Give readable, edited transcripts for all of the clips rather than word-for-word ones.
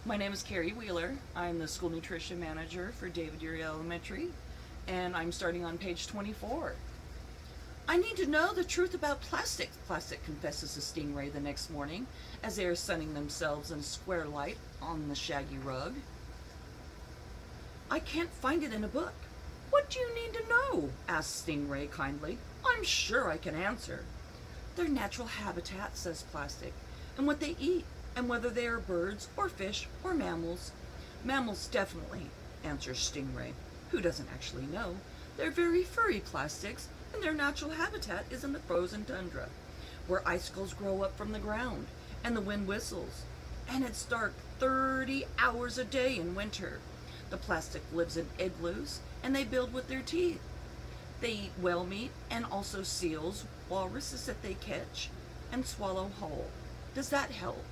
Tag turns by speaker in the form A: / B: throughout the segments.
A: My name is Carrie Wheeler. I'm the school nutrition manager for David Urey Elementary, and I'm starting on page 24. I need to know the truth about plastic, Plastic confesses to Stingray the next morning as they are sunning themselves in square light on the shaggy rug. I can't find it in a book. What do you need to know? Asks Stingray kindly. I'm sure I can answer. Their natural habitat, says Plastic, and what they eat, and whether they are birds or fish or mammals. Mammals definitely, answers Stingray, who doesn't actually know. They're very furry plastics, and their natural habitat is in the frozen tundra, where icicles grow up from the ground, and the wind whistles. And it's dark 30 hours a day in winter. The plastic lives in igloos, and they build with their teeth. They eat whale meat and also seals, walruses that they catch, and swallow whole. Does that help?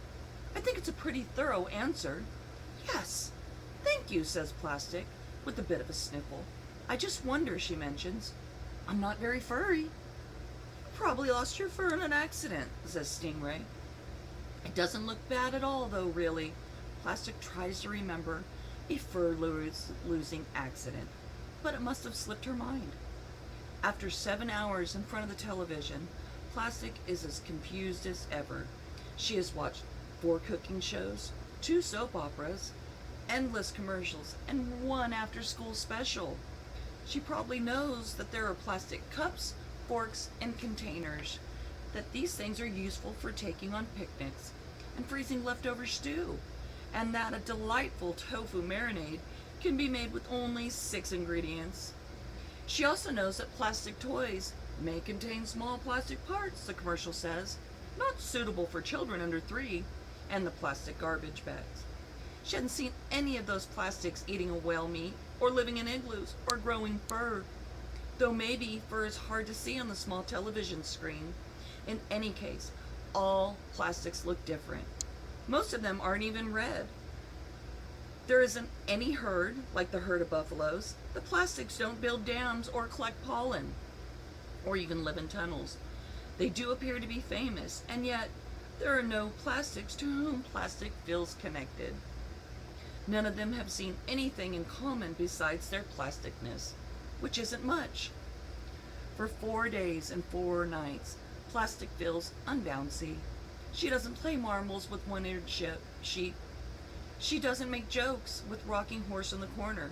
A: I think it's a pretty thorough answer. Yes, thank you, says Plastic, with a bit of a sniffle. I just wonder, she mentions. I'm not very furry. You probably lost your fur in an accident, says Stingray. It doesn't look bad at all, though, really. Plastic tries to remember a fur losing accident, but it must have slipped her mind. After 7 hours in front of the television, Plastic is as confused as ever. She has watched 4 cooking shows, 2 soap operas, endless commercials, and 1 after-school special. She probably knows that there are plastic cups, forks, and containers, that these things are useful for taking on picnics and freezing leftover stew, and that a delightful tofu marinade can be made with only 6 ingredients. She also knows that plastic toys may contain small plastic parts, the commercial says, not suitable for children under 3, and the plastic garbage bags. She hadn't seen any of those plastics eating a whale meat, or living in igloos, or growing fur. Though maybe fur is hard to see on the small television screen. In any case, all plastics look different. Most of them aren't even red. There isn't any herd, like the herd of buffaloes. The plastics don't build dams or collect pollen, or even live in tunnels. They do appear to be famous, and yet there are no plastics to whom plastic feels connected. None of them have seen anything in common besides their plasticness, which isn't much. For 4 days and 4 nights, Plastic feels unbouncy. She doesn't play marbles with one-eared sheep. She doesn't make jokes with Rocking Horse in the corner.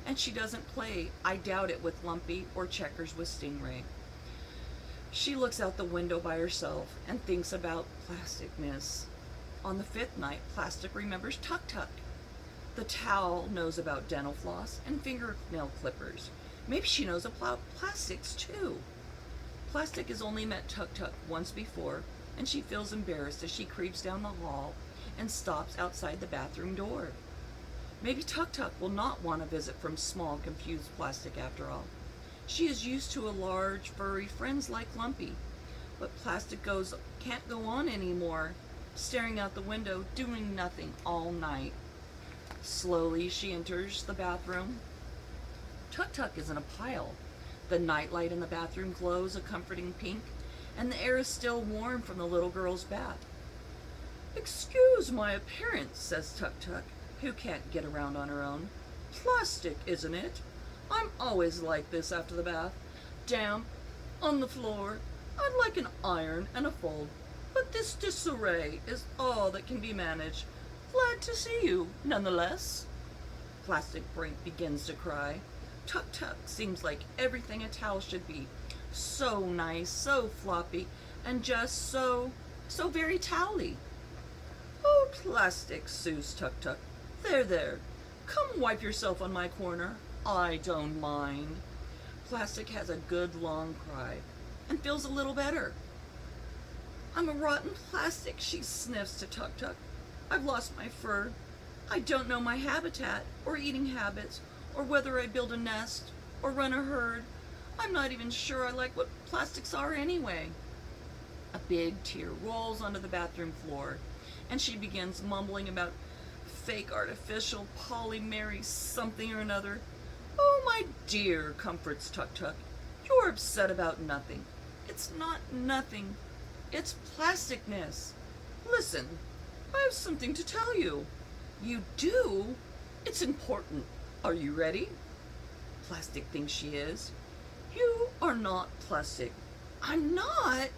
A: And she doesn't play I Doubt It with Lumpy or checkers with Stingray. She looks out the window by herself and thinks about plasticness. On the 5th night, Plastic remembers Tuk Tuk. The towel knows about dental floss and fingernail clippers. Maybe she knows about plastics too. Plastic has only met Tuk Tuk once before, and she feels embarrassed as she creeps down the hall and stops outside the bathroom door. Maybe Tuk Tuk will not want a visit from small, confused Plastic after all. She is used to a large, furry friends like Lumpy, but Plastic can't go on anymore, staring out the window, doing nothing all night. Slowly, she enters the bathroom. Tuk Tuk is in a pile. The nightlight in the bathroom glows a comforting pink, and the air is still warm from the little girl's bath. Excuse my appearance, says Tuk Tuk, who can't get around on her own. Plastic, isn't it? I'm always like this after the bath. Damp, on the floor. I'd like an iron and a fold, but this disarray is all that can be managed. Glad to see you, nonetheless. Plastic begins to cry. Tuk Tuk seems like everything a towel should be. So nice, so floppy, and just so very towely. Oh, Plastic, soothes Tuk Tuk. There. Come wipe yourself on my corner. I don't mind. Plastic has a good long cry and feels a little better. I'm a rotten plastic, she sniffs to Tuk Tuk. I've lost my fur. I don't know my habitat or eating habits or whether I build a nest or run a herd. I'm not even sure I like what plastics are anyway. A big tear rolls onto the bathroom floor, and she begins mumbling about fake artificial polymary something or another. Oh, my dear, comforts Tuk Tuk. You're upset about nothing. It's not nothing. It's plasticness. Listen, I have something to tell you. You do? It's important. Are you ready? Plastic thinks she is. You are not Plastic. I'm not.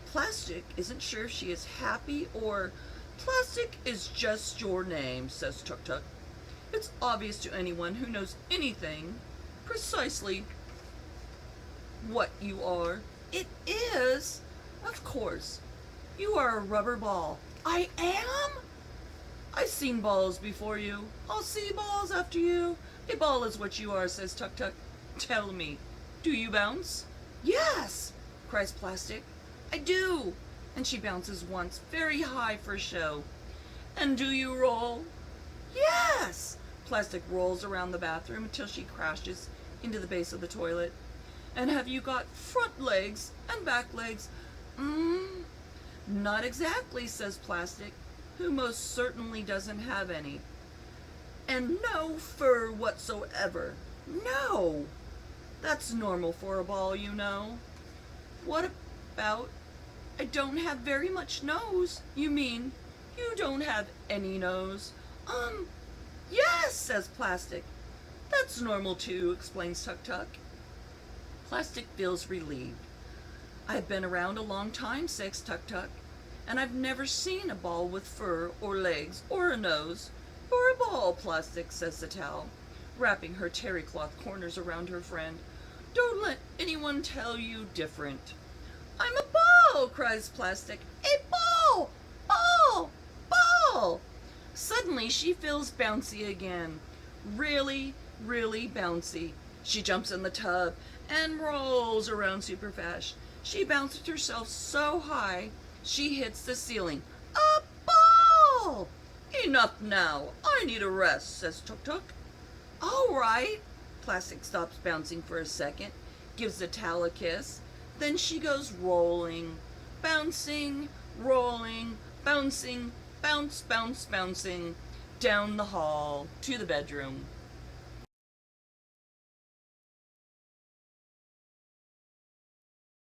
A: Plastic isn't sure if she is happy or Plastic is just your name, says Tuk Tuk. It's obvious to anyone who knows anything precisely what you are. It is? Of course. You are a rubber ball. I am? I've seen balls before you. I'll see balls after you. A ball is what you are, says Tuk Tuk. Tell me, do you bounce? Yes, cries Plastic. I do. And she bounces once, very high for show. And do you roll? Yes. Plastic rolls around the bathroom until she crashes into the base of the toilet. And have you got front legs and back legs? Not exactly, says Plastic, who most certainly doesn't have any. And no fur whatsoever. No. That's normal for a ball, you know. What about I don't have very much nose? You mean you don't have any nose? Yes, says Plastic. That's normal too, explains Tuk Tuk. Plastic feels relieved. I've been around a long time, says Tuk Tuk, and I've never seen a ball with fur or legs or a nose. You're a ball, Plastic, says the towel, wrapping her terry cloth corners around her friend. Don't let anyone tell you different. I'm a ball, cries Plastic. A ball! Ball! Ball! Suddenly she feels bouncy again. Really, really bouncy. She jumps in the tub and rolls around super fast. She bounces herself so high, she hits the ceiling. A ball! Enough now. I need a rest, says Tuk Tuk. All right. Plastic stops bouncing for a second, gives the towel a kiss. Then she goes rolling, bouncing, rolling, bouncing, bounce, bounce, bouncing, down the hall to the bedroom.